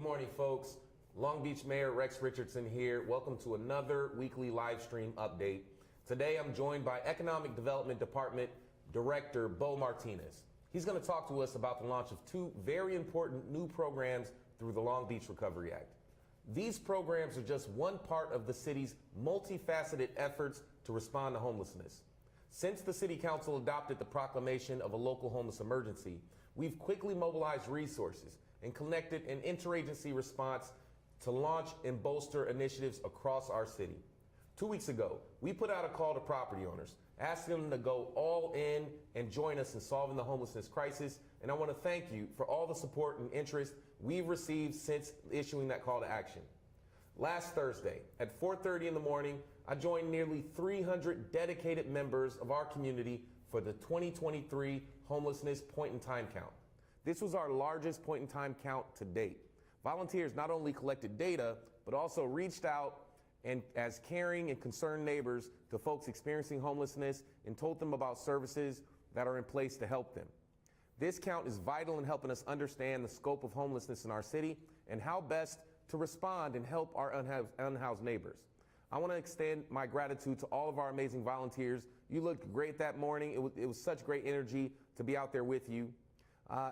morning, folks. Long Beach Mayor Rex Richardson here. Welcome to another weekly live stream update. Today I'm joined by Economic Development Department Director Bo Martinez. He's going to talk to us about the launch of two very important new programs through the Long Beach Recovery Act. These programs are just one part of the city's multifaceted efforts to respond to homelessness. Since the City Council adopted the proclamation of a local homeless emergency, we've quickly mobilized resources and connected an interagency response to launch and bolster initiatives across our city. 2 weeks ago, we put out a call to property owners, asking them to go all in and join us in solving the homelessness crisis. And I want to thank you for all the support and interest we've received since issuing that call to action. Last Thursday at 4:30 in the morning, I joined nearly 300 dedicated members of our community for the 2023 homelessness point-in-time count. This was our largest point-in-time count to date. Volunteers not only collected data, but also reached out and as caring and concerned neighbors to folks experiencing homelessness and told them about services that are in place to help them. This count is vital in helping us understand the scope of homelessness in our city and how best to respond and help our unhoused neighbors. I want to extend my gratitude to all of our amazing volunteers. You looked great that morning. It was such great energy to be out there with you.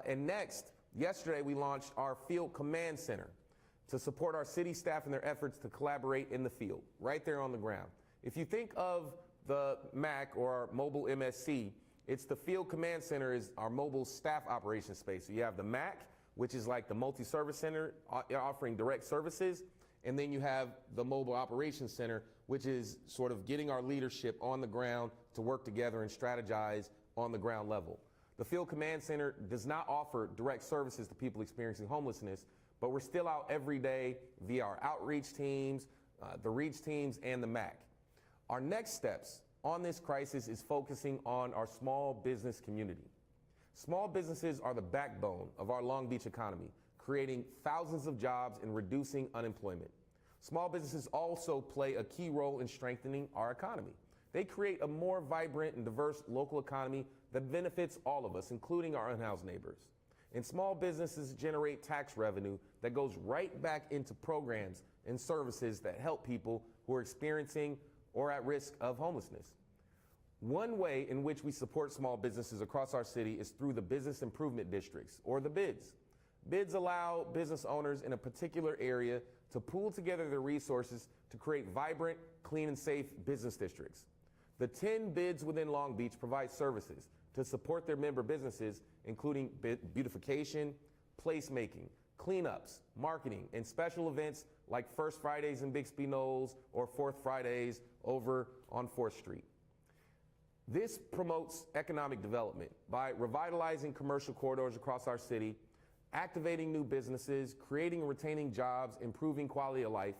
And next, yesterday we launched our Field Command Center to support our city staff in their efforts to collaborate in the field, right there on the ground. If you think of the MAC or our mobile MSC, it's the Field Command Center is our mobile staff operations space. So you have the MAC, which is like the multi-service center offering direct services. And then you have the Mobile Operations Center, which is sort of getting our leadership on the ground to work together and strategize on the ground level. The Field Command Center does not offer direct services to people experiencing homelessness, but we're still out every day via our outreach teams, the REACH teams, and the MAC. Our next steps on this crisis is focusing on our small business community. Small businesses are the backbone of our Long Beach economy, creating thousands of jobs and reducing unemployment. Small businesses also play a key role in strengthening our economy. They create a more vibrant and diverse local economy that benefits all of us, including our unhoused neighbors. And small businesses generate tax revenue that goes right back into programs and services that help people who are experiencing or at risk of homelessness. One way in which we support small businesses across our city is through the Business Improvement Districts, or the BIDs. BIDs allow business owners in a particular area to pool together their resources to create vibrant, clean, and safe business districts. The 10 BIDs within Long Beach provide services to support their member businesses, including beautification, placemaking, cleanups, marketing, and special events like First Fridays in Bixby Knolls or Fourth Fridays over on 4th Street. This promotes economic development by revitalizing commercial corridors across our city, activating new businesses, creating and retaining jobs, improving quality of life.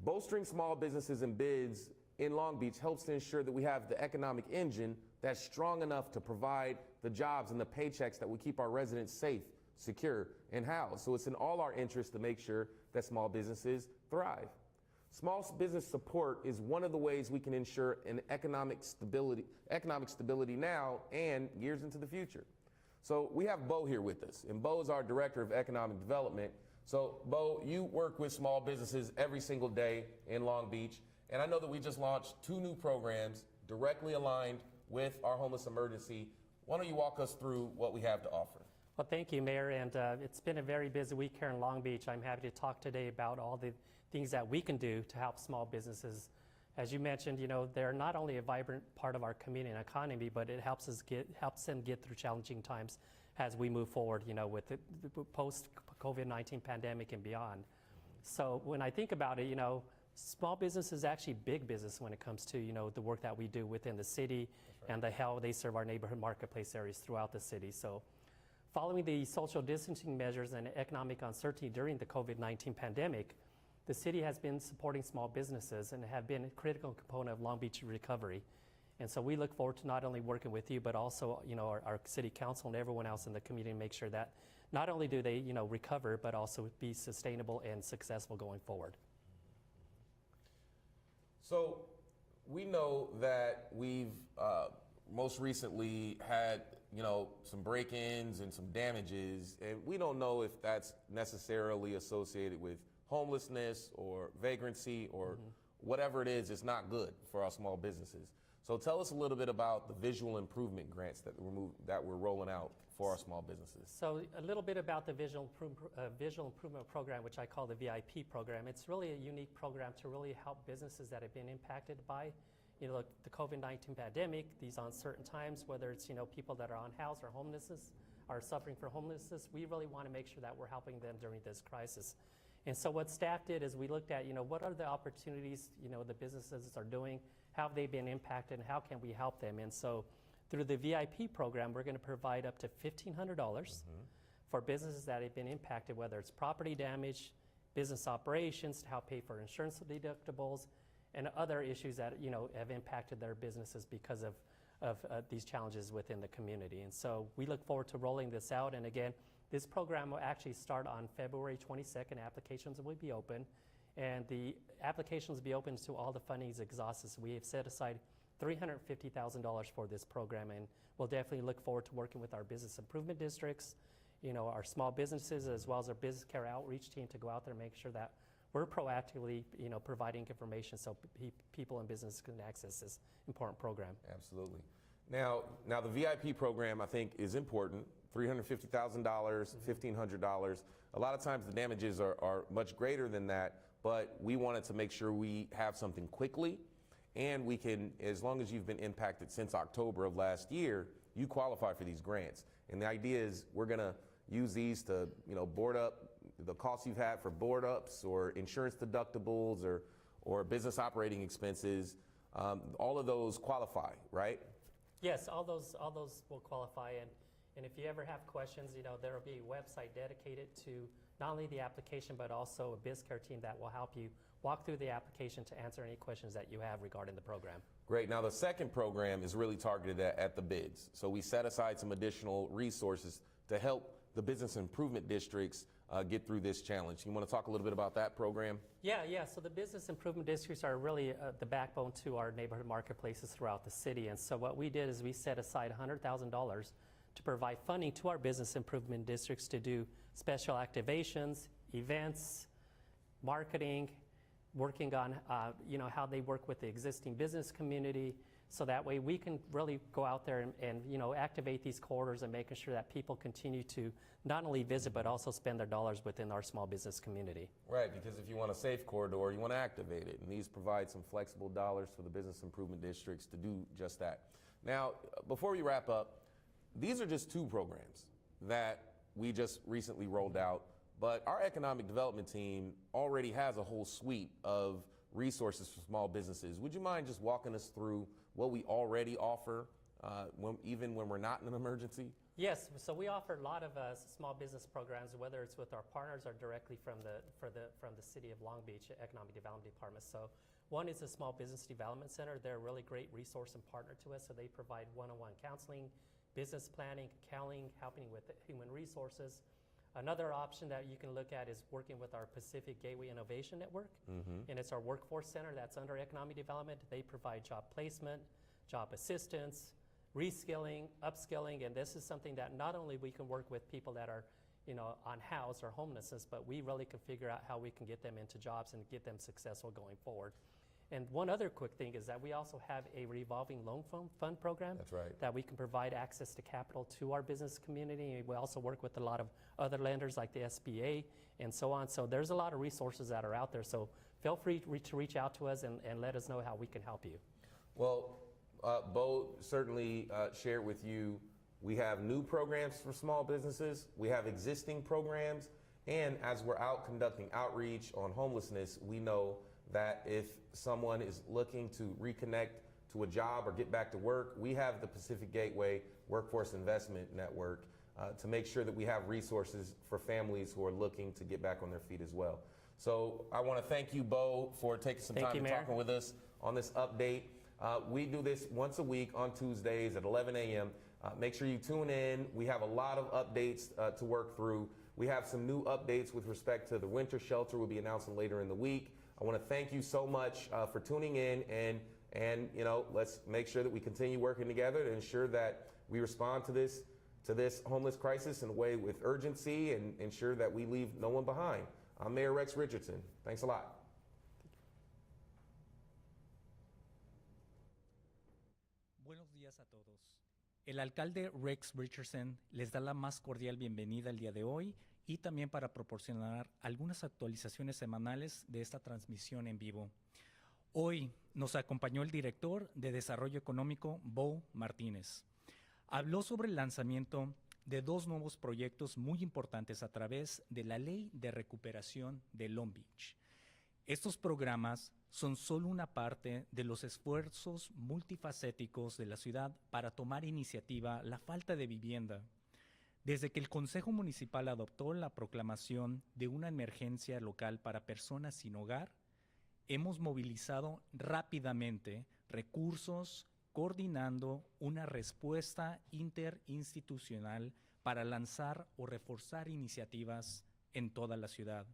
Bolstering small businesses and BIDs in Long Beach helps to ensure that we have the economic engine that's strong enough to provide the jobs and the paychecks that will keep our residents safe, secure, and housed. So it's in all our interest to make sure that small businesses thrive. Small business support is one of the ways we can ensure an economic stability now and years into the future. So we have Bo here with us, and Bo is our Director of Economic Development. So Bo, you work with small businesses every single day in Long Beach, and I know that we just launched two new programs directly aligned with our homeless emergency. Why don't you walk us through what we have to offer? Well, thank you, Mayor, and it's been a very busy week here in Long Beach. I'm happy to talk today about all the things that we can do to help small businesses. As you mentioned, they're not only a vibrant part of our community and economy, but it helps them get through challenging times as we move forward, with the post-COVID-19 pandemic and beyond. So when I think about it, small business is actually big business when it comes to, the work that we do within the city and how they serve our neighborhood marketplace areas throughout the city. So following the social distancing measures and economic uncertainty during the COVID-19 pandemic, the city has been supporting small businesses and have been a critical component of Long Beach recovery. And so we look forward to not only working with you, but also, our city council and everyone else in the community to make sure that not only do they, recover, but also be sustainable and successful going forward. So we know that we've most recently had, some break-ins and some damages, and we don't know if that's necessarily associated with homelessness or vagrancy or whatever it is. It's not good for our small businesses. So tell us a little bit about the visual improvement grants that we're rolling out for our small businesses. So a little bit about the visual improvement program, which I call the VIP program. It's really a unique program to really help businesses that have been impacted by the COVID-19 pandemic, these uncertain times, whether it's people that are on house or homelessness, are suffering from homelessness. We really want to make sure that we're helping them during this crisis. And so what staff did is we looked at what are the opportunities the businesses are doing, how have they been impacted, and how can we help them. And so through the VIP program, we're going to provide up to $1,500 for businesses that have been impacted, whether it's property damage, business operations, to help pay for insurance deductibles, and other issues that have impacted their businesses because of these challenges within the community. And so we look forward to rolling this out. And again, this program will actually start on February 22nd. Applications will be open, and the applications will be open to all the funding is exhausted. So we have set aside $350,000 for this program, and we'll definitely look forward to working with our business improvement districts, our small businesses, as well as our business care outreach team to go out there and make sure that we're proactively, providing information so people and businesses can access this important program. Absolutely. Now the VIP program, I think, is important. $350,000, $1,500. A lot of times the damages are much greater than that, but we wanted to make sure we have something quickly, and we can, as long as you've been impacted since October of last year, you qualify for these grants. And the idea is we're going to use these to, board up the costs you've had for board ups or insurance deductibles or business operating expenses. All of those qualify, right? Yes, all those will qualify. And if you ever have questions, there will be a website dedicated to not only the application, but also a BizCare team that will help you walk through the application to answer any questions that you have regarding the program. Great. Now, the second program is really targeted at the bids. So we set aside some additional resources to help the business improvement districts get through this challenge. You want to talk a little bit about that program? Yeah. So the business improvement districts are really the backbone to our neighborhood marketplaces throughout the city. And so what we did is we set aside $100,000 to provide funding to our business improvement districts to do special activations, events, marketing, working on how they work with the existing business community, so that way we can really go out there and activate these corridors and making sure that people continue to not only visit but also spend their dollars within our small business community. Right, because if you want a safe corridor, you want to activate it, and these provide some flexible dollars for the business improvement districts to do just that. Now, before we wrap up, these are just two programs that we just recently rolled out, but our economic development team already has a whole suite of resources for small businesses. Would you mind just walking us through what we already offer, even when we're not in an emergency? Yes, so we offer a lot of small business programs, whether it's with our partners or directly from the City of Long Beach Economic Development Department. So one is the Small Business Development Center. They're a really great resource and partner to us, so they provide one-on-one counseling, business planning, accounting, helping with human resources. Another option that you can look at is working with our Pacific Gateway Innovation Network, and it's our workforce center that's under economic development. They provide job placement, job assistance, reskilling, upskilling, and this is something that not only we can work with people that are on house or homelessness, but we really can figure out how we can get them into jobs and get them successful going forward. And one other quick thing is that we also have a revolving loan fund program. That's right. That we can provide access to capital to our business community. We also work with a lot of other lenders like the SBA and so on. So there's a lot of resources that are out there. So feel free to reach out to us and let us know how we can help you. Well, Bo certainly shared with you, we have new programs for small businesses. We have existing programs. And as we're out conducting outreach on homelessness, we know that if someone is looking to reconnect to a job or get back to work, we have the Pacific Gateway Workforce Investment Network to make sure that we have resources for families who are looking to get back on their feet as well. So I want to thank you, Bo, for taking some time and talking with us on this update. We do this once a week on Tuesdays at 11 a.m. Make sure you tune in. We have a lot of updates to work through. We have some new updates with respect to the winter shelter we'll be announcing later in the week. I want to thank you so much for tuning in, and let's make sure that we continue working together to ensure that we respond to this homeless crisis in a way with urgency and ensure that we leave no one behind. I'm Mayor Rex Richardson. Thanks a lot. Buenos días a todos. El alcalde Rex Richardson les da la más cordial bienvenida el día de hoy y también para proporcionar algunas actualizaciones semanales de esta transmisión en vivo. Hoy nos acompañó el director de Desarrollo Económico, Bo Martínez. Habló sobre el lanzamiento de dos nuevos proyectos muy importantes a través de la Ley de Recuperación de Long Beach. Estos programas son solo una parte de los esfuerzos multifacéticos de la ciudad para tomar iniciativa la falta de vivienda. Desde que el Consejo Municipal adoptó la proclamación de una emergencia local para personas sin hogar, hemos movilizado rápidamente recursos, coordinando una respuesta interinstitucional para lanzar o reforzar iniciativas en toda la ciudad.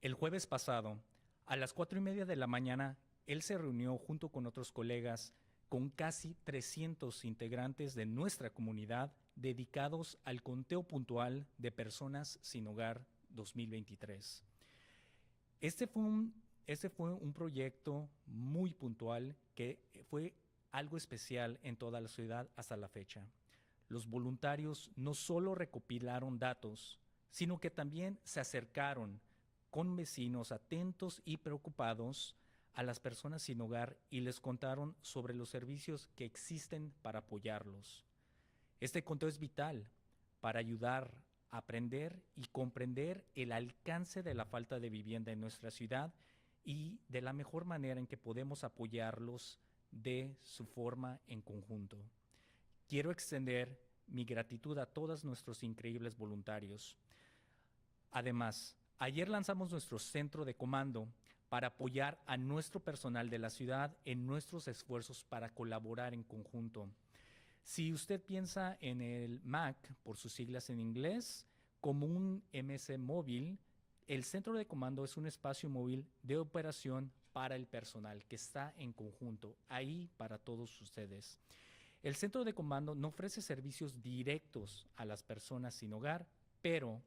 El jueves pasado, a las 4:30 de la mañana, él se reunió junto con otros colegas con casi 300 integrantes de nuestra comunidad dedicados al conteo puntual de personas sin hogar 2023. Este fue un proyecto muy puntual que fue algo especial en toda la ciudad hasta la fecha. Los voluntarios no solo recopilaron datos, sino que también se acercaron con vecinos atentos y preocupados a las personas sin hogar y les contaron sobre los servicios que existen para apoyarlos. Este conteo es vital para ayudar a aprender y comprender el alcance de la falta de vivienda en nuestra ciudad y de la mejor manera en que podemos apoyarlos de su forma en conjunto. Quiero extender mi gratitud a todos nuestros increíbles voluntarios. Además, ayer lanzamos nuestro centro de comando para apoyar a nuestro personal de la ciudad en nuestros esfuerzos para colaborar en conjunto. Si usted piensa en el MAC, por sus siglas en inglés, como un MS móvil, el centro de comando es un espacio móvil de operación para el personal que está en conjunto, ahí para todos ustedes. El centro de comando no ofrece servicios directos a las personas sin hogar, pero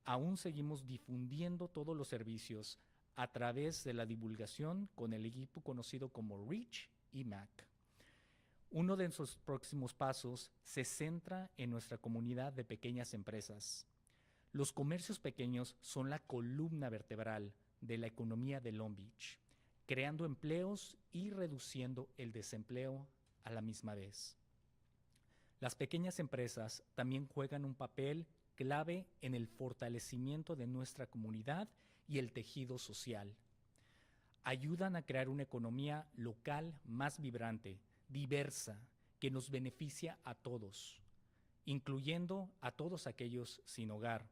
aún seguimos difundiendo todos los servicios a través de la divulgación con el equipo conocido como REACH y MAC. Uno de nuestros próximos pasos se centra en nuestra comunidad de pequeñas empresas. Los comercios pequeños son la columna vertebral de la economía de Long Beach, creando empleos y reduciendo el desempleo a la misma vez. Las pequeñas empresas también juegan un papel clave en el fortalecimiento de nuestra comunidad y el tejido social. Ayudan a crear una economía local más vibrante, diversa, que nos beneficia a todos, incluyendo a todos aquellos sin hogar.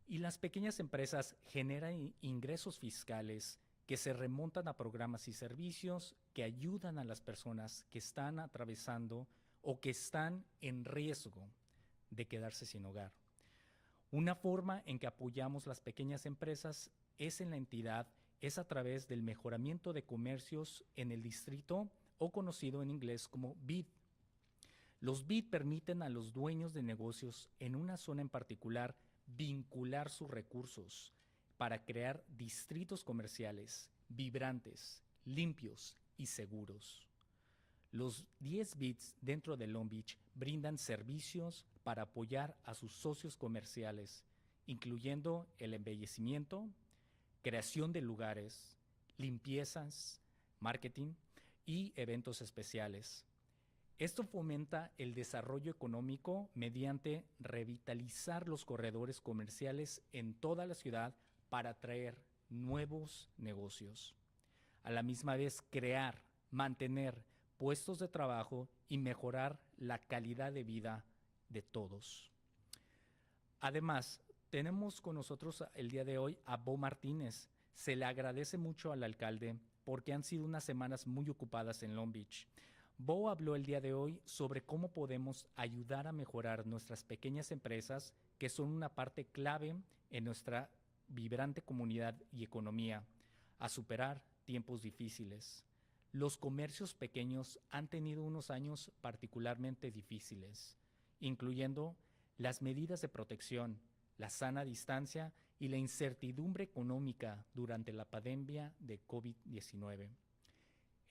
Y las pequeñas empresas generan ingresos fiscales que se remontan a programas y servicios que ayudan a las personas que están atravesando o que están en riesgo de quedarse sin hogar. Una forma en que apoyamos las pequeñas empresas es en la entidad, es a través del mejoramiento de comercios en el distrito o conocido en inglés como BID. Los BID permiten a los dueños de negocios en una zona en particular vincular sus recursos para crear distritos comerciales vibrantes, limpios y seguros. Los 10 BIDs dentro de Long Beach brindan servicios para apoyar a sus socios comerciales, incluyendo el embellecimiento, creación de lugares, limpiezas, marketing y eventos especiales. Esto fomenta el desarrollo económico mediante revitalizar los corredores comerciales en toda la ciudad para atraer nuevos negocios. A la misma vez, crear, mantener puestos de trabajo y mejorar la calidad de vida de todos. Además, tenemos con nosotros el día de hoy a Bo Martínez. Se le agradece mucho al alcalde porque han sido unas semanas muy ocupadas en Long Beach. Bo habló el día de hoy sobre cómo podemos ayudar a mejorar nuestras pequeñas empresas, que son una parte clave en nuestra vibrante comunidad y economía, a superar tiempos difíciles. los comercios pequeños han tenido unos años particularmente difíciles, incluyendo las medidas de protección, la sana distancia y la incertidumbre económica durante la pandemia de COVID-19.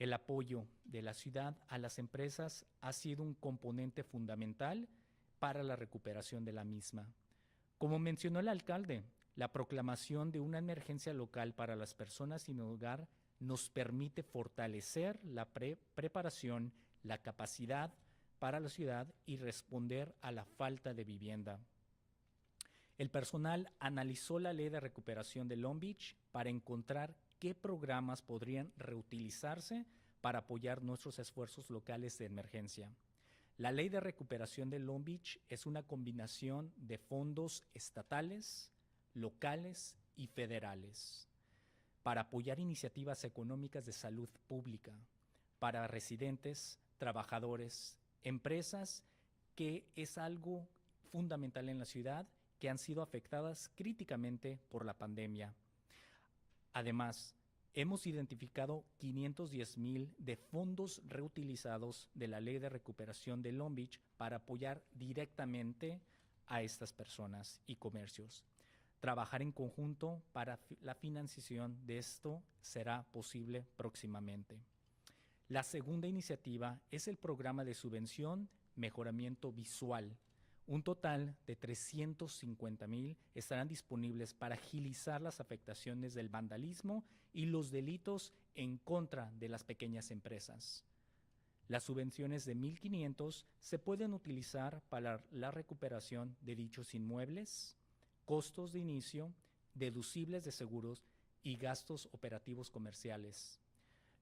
El apoyo de la ciudad a las empresas ha sido un componente fundamental para la recuperación de la misma. Como mencionó el alcalde, la proclamación de una emergencia local para las personas sin hogar nos permite fortalecer la preparación, la capacidad para la ciudad y responder a la falta de vivienda. El personal analizó la ley de recuperación de Long Beach para encontrar qué programas podrían reutilizarse para apoyar nuestros esfuerzos locales de emergencia. La ley de recuperación de Long Beach es una combinación de fondos estatales, locales y federales para apoyar iniciativas económicas de salud pública para residentes, trabajadores, empresas, que es algo fundamental en la ciudad, que han sido afectadas críticamente por la pandemia. Además, hemos identificado 510,000 de fondos reutilizados de la Ley de Recuperación de Long Beach para apoyar directamente a estas personas y comercios. Trabajar en conjunto para la financiación de esto será posible próximamente. La segunda iniciativa es el programa de subvención Mejoramiento Visual. Un total de 350,000 estarán disponibles para agilizar las afectaciones del vandalismo y los delitos en contra de las pequeñas empresas. Las subvenciones de 1,500 se pueden utilizar para la recuperación de dichos inmuebles, costos de inicio, deducibles de seguros y gastos operativos comerciales.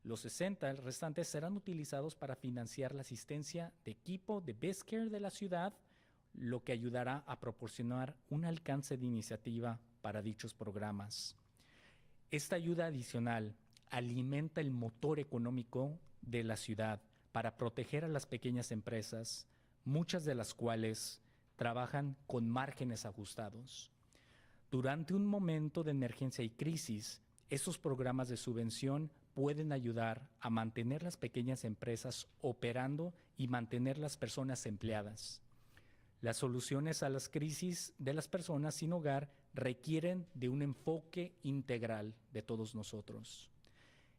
Los 60 restantes serán utilizados para financiar la asistencia de equipo de Best Care de la ciudad, lo que ayudará a proporcionar un alcance de iniciativa para dichos programas. Esta ayuda adicional alimenta el motor económico de la ciudad para proteger a las pequeñas empresas, muchas de las cuales trabajan con márgenes ajustados. Durante un momento de emergencia y crisis, estos programas de subvención pueden ayudar a mantener las pequeñas empresas operando y mantener las personas empleadas. Las soluciones a las crisis de las personas sin hogar requieren de un enfoque integral de todos nosotros.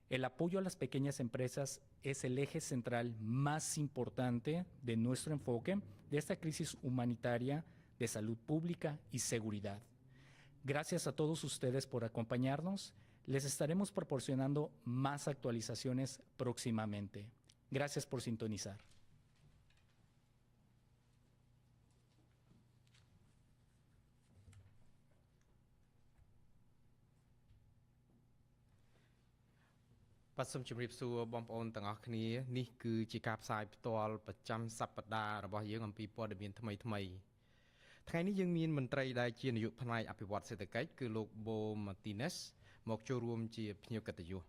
El apoyo a las pequeñas empresas es el eje central más importante de nuestro enfoque de esta crisis humanitaria de salud pública y seguridad. Gracias a todos ustedes por acompañarnos. Les estaremos proporcionando más actualizaciones próximamente. Gracias por sintonizar.បាទសូមជម្រាបសួរបងប្អូនទាំងអស់គ្នានេះគឺជាការផ្សាយផ្ទាល់ប្រចាំសប្តាហ៍របស់យើងអំពីព័ត៌មានថ្មីៗថ្ងៃនេះយើងមានមន្ត្រីដែលជានាយកផ្នែកអភិវឌ្ឍសេដ្ឋកិច្ចគឺលោកបូម៉ាទីណេសមកចូលរួមជាភ្ញៀវកិត្តិយស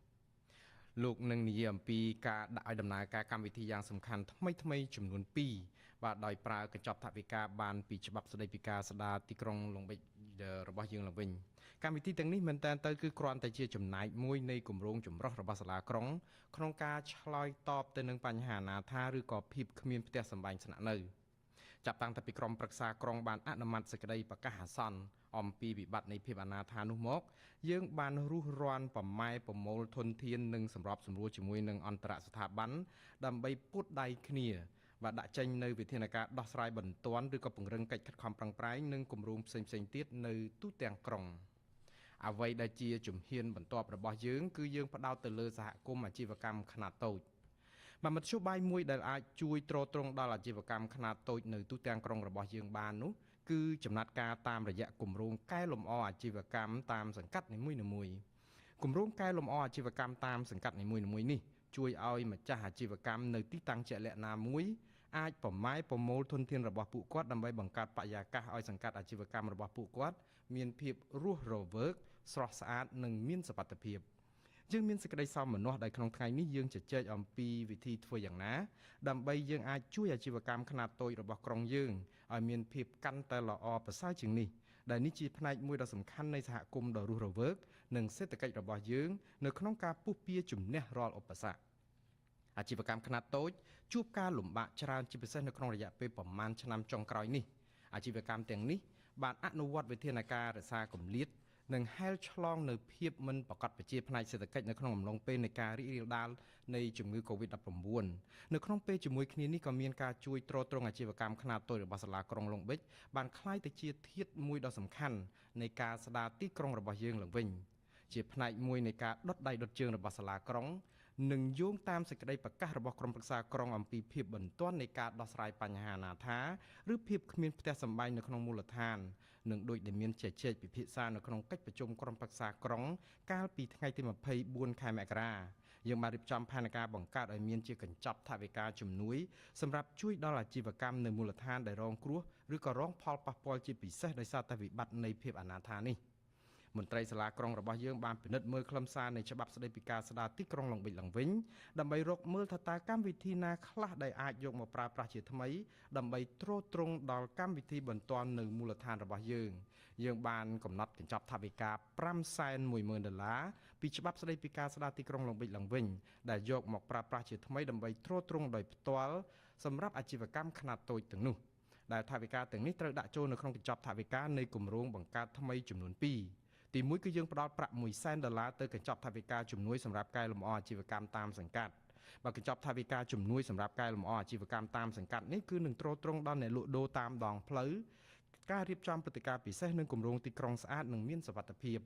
លោកនឹងនិយាយអំពីការដាក់ឲ្យដំណើរការកម្មវិធីយ៉ាងសំខាន់ថ្មីចំនួន2បាទដោយប្រើកញ្ចប់ថវិកាបានពីច្បាប់ស្តីពីការស្ដារទីក្រុងឡុងបិចរបស់យើងឡើងវិញកម្មវិធីទាំងនេះមែនតើទៅគឺគ្រាន់តែជាចំណែកមួយនៃគម្រោងចម្រុះរបស់សាលាក្រុងក្នុងការឆ្លើយតបទៅនឹងបញ្ហាអនាថាឬក៏ភាពគ្មានផ្ទះសម្បែងស្នាក់នៅចាប់តាំងពីក្រុមប្រឹក្សាក្រុងបានអនុម័តសេចក្តីប្រកាសអាសន្នអំពីវិបត្តិនៃភាពអនាថានោះមកយើងបានរុះរាន់ប្រម៉ែប្រមូលធនធាននិងសម្របសម្រួលជាមួយនឹងអន្តរស្ថាប័នដើម្បីពុតដៃគ្នាបាទដាក់ចេញនៅវិធានការដោះស្រាយបន្ទាន់ឬក៏ពង្រឹងកិច្ចខិតខំប្រឹងប្រែងនិងគម្រោងផ្សេងៗទៀតនៅទូទាំងក្រុងអ្វីដែលជាជំហានបន្ទាប់របស់យើងគឺយើងផ្ដោតទៅលើសហគមន៍អាជីវកម្មខ្នាតតូចមធ្យោបាយមួយដែលអាចជួយទ្រទ្រង់ដល់អាជីវកម្មខ្នាតតូចនៅទូទាំងក្រុងរបស់យើងបាននោះគឺចំណាត់ការតាមរយៈគម្រោងកែលម្អអាជីវកម្មតាមសង្កាត់នីមួយៗគម្រោងកែលម្អអាជីវកម្មតាមសង្កាត់នីមួយៗនេះជួយឲ្យម្ចាស់អាជីវកម្មនៅទីតាំងជាក់លាក់ណាមួយអាចប្រម៉ែប្រមូលធនធានរបស់ពួកគាត់ដើម្បីបង្កើតបរិយាកាសឲ្យសង្កាត់អាជីវកម្មរបស់ពួកគាត់មានភាពរស់រវើកស្រស់ស្អាតនិងមានសុវត្ថិភាពយើងមានសេចក្តីសោមនស្សដែលក្នុងថ្ងៃនេះយើងជជែកអំពីវិធីធ្វើយ៉ាងណាដើម្បីយើងអាចជួយអាជីវកម្មខ្នាតតូចរបស់ក្រុងយើងឲ្យមានភាពកាន់តែល្អប្រសើរជាងនេះដែលនេះជាផ្នែកមួយដ៏សំខាន់នៃសហគមន៍ដ៏រស់រវើកនិងសេដ្ឋកិច្ចរបស់យើងនៅក្នុងការពុះពៀជំនះរាល់ឧបសគ្គ អាជីវកម្មខ្នាតតូចជួបការលំបាកច្រើនជាពិសេសនៅក្នុងរយៈពេលប្រមាណឆ្នាំចុងក្រោយនេះអាជីវកម្មទាំងនេះបានអនុវត្តវិធានការរក្សាគម្លាតនិងហែលឆ្លងនៅភាពមិនប្រកបប្រជាផ្នែកសេដ្ឋកិច្ចនៅក្នុងអំឡុងពេលនៃការរីករាលដាលនៃជំងឺ Covid-19 នៅក្នុងពេលជាមួយគ្នានេះក៏មានការជួយទ្រទ្រង់អាជីវកម្មខ្នាតតូចរបស់សាលាក្រុងឡុងប៊ិចបានក្លាយទៅជាធាតុមួយដ៏សំខាន់នៃការស្ដារទីក្រុងរបស់យើងឡើងវិញជាផ្នែកមួយនៃការដុតដៃដុតជើងរបស់សាលាក្រុងនិងយោងតាមសេចក្តីប្រកាសរបស់ក្រុមប្រឹក្សាក្រុងអំពីភាពបន្ទាន់នៃការដោះស្រាយបញ្ហាអនាថាឬភាពគ្មានផ្ទះសម្បែងនៅក្នុងមូលដ្ឋាននិងដោយដែលមានជជែកពិភាក្សានៅក្នុងកិច្ចប្រជុំក្រុមប្រឹក្សាក្រុងកាលពីថ្ងៃទី24ខែមករាយើងបានរៀបចំផែនការបង្កើតឲ្យមានជាកញ្ចប់ថវិកាជំនួយសម្រាប់ជួយដល់អាជីវកម្មនៅមូលដ្ឋានដែលរងគ្រោះឬក៏រងផលប៉ះពាល់ជាពិសេសដោយសារតែវិបត្តិនៃភាពអនាថានេះមន្ត្រីសាលាក្រុងរបស់យើងបានពិនិត្យមើលខ្លឹមសារនៃច្បាប់ស្តីពីការស្ដារទីក្រុងឡុងប៊ិចឡើងវិញដើម្បីរកមើលថាតើកម្មវិធីណាខ្លះដែលអាចយកមកប្រើប្រាស់ជាថ្មីដើម្បីទ្រទ្រង់ដល់កម្មវិធីបន្ទាន់នៅមូលដ្ឋានរបស់យើងបានកំណត់កញ្ចប់ថវិកា$510,000ពីច្បាប់ស្តីពីការស្ដារទីក្រុងឡុងប៊ិចឡើងវិញដែលយកមកប្រើប្រាស់ជាថ្មីដើម្បីទ្រទ្រង់ដោយផ្ទាល់សម្រាប់អាជីវកម្មខ្នាតតូចទាំងនោះដែលថវិកាទាំងនេះត្រូវដាក់ចូលនៅក្នុងកញ្ចប់ថវិកានៃគម្រោងបង្កើតថ្មីចំនួន2ទី1គឺយើងផ្ដល់ប្រាក់$100,000ទៅកញ្ចប់ថវិកាជំនួយសម្រាប់កែលម្អអាជីវកម្មតាមសង្កាត់បើកញ្ចប់ថវិកាជំនួយសម្រាប់កែលម្អអាជីវកម្មតាមសង្កាត់នេះគឺនឹងទ្រទ្រង់ដល់អ្នកលក់ដូរតាមដងផ្លូវការរៀបចំព្រឹត្តិការណ៍ពិសេសនិងគម្រោងទីក្រុងស្អាតនិងមានសុវត្ថិភាព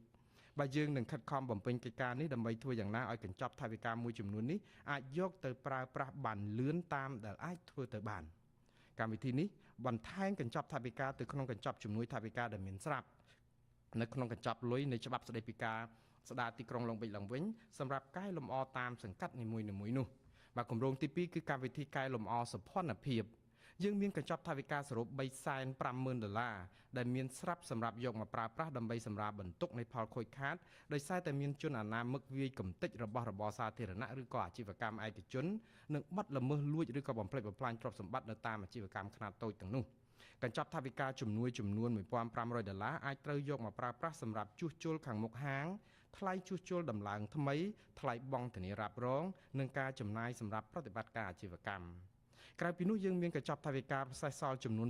បើយើងនឹងខិតខំបំពេញកិច្ចការនេះដើម្បីធ្វើយ៉ាងណាឲ្យកញ្ចប់ថវិកាមួយចំនួននេះអាចយកទៅប្រើប្រាស់បានលឿនតាមដែលអាចធ្វើទៅបានកម្មវិធីនេះបន្ថែមកញ្ចប់ថវិកាទៅក្នុងកញ្ចប់ជំនួយថវិកាដែលមានស្រាប់នៅក្នុងកញ្ចប់លុយនៃច្បាប់ស្តីពីការស្ដារទីក្រុងឡុងប៊ិចឡើងវិញសម្រាប់កែលម្អតាមសង្កាត់នីមួយៗនោះបាទគម្រោងទី2គឺកម្មវិធីកែលម្អសោភ័ណភាពយើងមានកញ្ចប់ថវិកាសរុប$350,000ដែលមានស្រាប់សម្រាប់យកមកប្រើប្រាស់ដើម្បីសម្រាលបន្ទុកនៃផលខូចខាតដោយសារតែមានជនអនាមិកវាយកំទេចរបស់របរសាធារណៈឬក៏អាជីវកម្មឯកជននិងបាត់ល្មើសលួចឬក៏បំផ្លិចបំផ្លាញទ្រព្យសម្បត្តិនៅតាមអាជីវកម្មខ្នាតតូចទាំងនោះកញ្ចប់ថវិកាជំនួយចំនួន$1,500អាចត្រូវយកមកប្រើប្រាស់សម្រាប់ជួសជុលខាងមុខហាងថ្លៃជួសជុលដំឡើងថ្មីថ្លៃបង់ធានារ៉ាប់រងនិងការចំណាយសម្រាប់ប្រតិបត្តិការអាជីវកម្មក្រៅពីនោះយើងមានកញ្ចប់ថវិកាផ្សេងសល់ចំនួន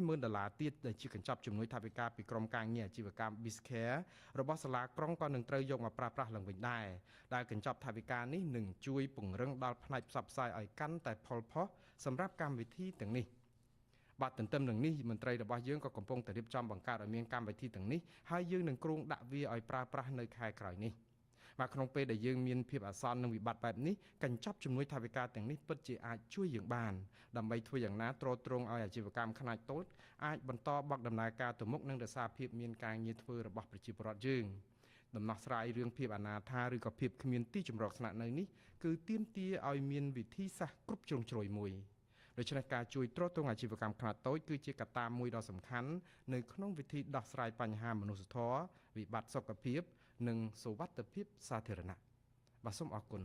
$60,000ទៀតដែលជាកញ្ចប់ជំនួយថវិកាពីក្រុមការងារអាជីវកម្ម Bizcare របស់សាលាក្រុងក៏នឹងត្រូវយកមកប្រើប្រាស់ឡើងវិញដែរដែលកញ្ចប់ថវិកានេះនឹងជួយពង្រឹងដល់ផ្នែកផ្សព្វផ្សាយឲ្យកាន់តែផលផុសសម្រាប់កម្មវិធីទាំងនេះបាទទន្ទឹមនឹងនេះមន្ត្រីរបស់យើងក៏កំពុងតែរៀបចំបង្កើតឲ្យមានកម្មវិធីទាំងនេះហើយយើងនឹងគ្រោងដាក់វាឲ្យប្រើប្រាស់នៅខែក្រោយនេះបាទក្នុងពេលដែលយើងមានភាពអាសន្ននិងវិបត្តិបែបនេះកញ្ចប់ជំនួយថវិកាទាំងនេះពិតជាអាចជួយយើងបានដើម្បីធ្វើយ៉ាងណាទ្រទ្រង់ឲ្យអាជីវកម្មខ្នាតតូចអាចបន្តបកដំណើរការទៅមុខនិងរក្សាភាពមានការងារធ្វើរបស់ប្រជាពលរដ្ឋយើងដំណោះស្រាយរឿងភាពអនាថាឬក៏ភាពគ្មានទីជម្រកស្នាក់នៅនេះគឺទាមទារឲ្យមានវិធីសាស្ត្រគ្រប់ជ្រុងជ្រោយមួយដូច្នេះការជួយទ្រទ្រង់អាជីវកម្មខ្នាតតូចគឺជាកត្តាមួយដ៏សំខាន់នៅក្នុងវិធីដោះស្រាយបញ្ហាមនុស្សធម៌វិបត្តិសុខភាពនិងសុវត្ថិភាពសាធារណៈបាទសូមអរគុណ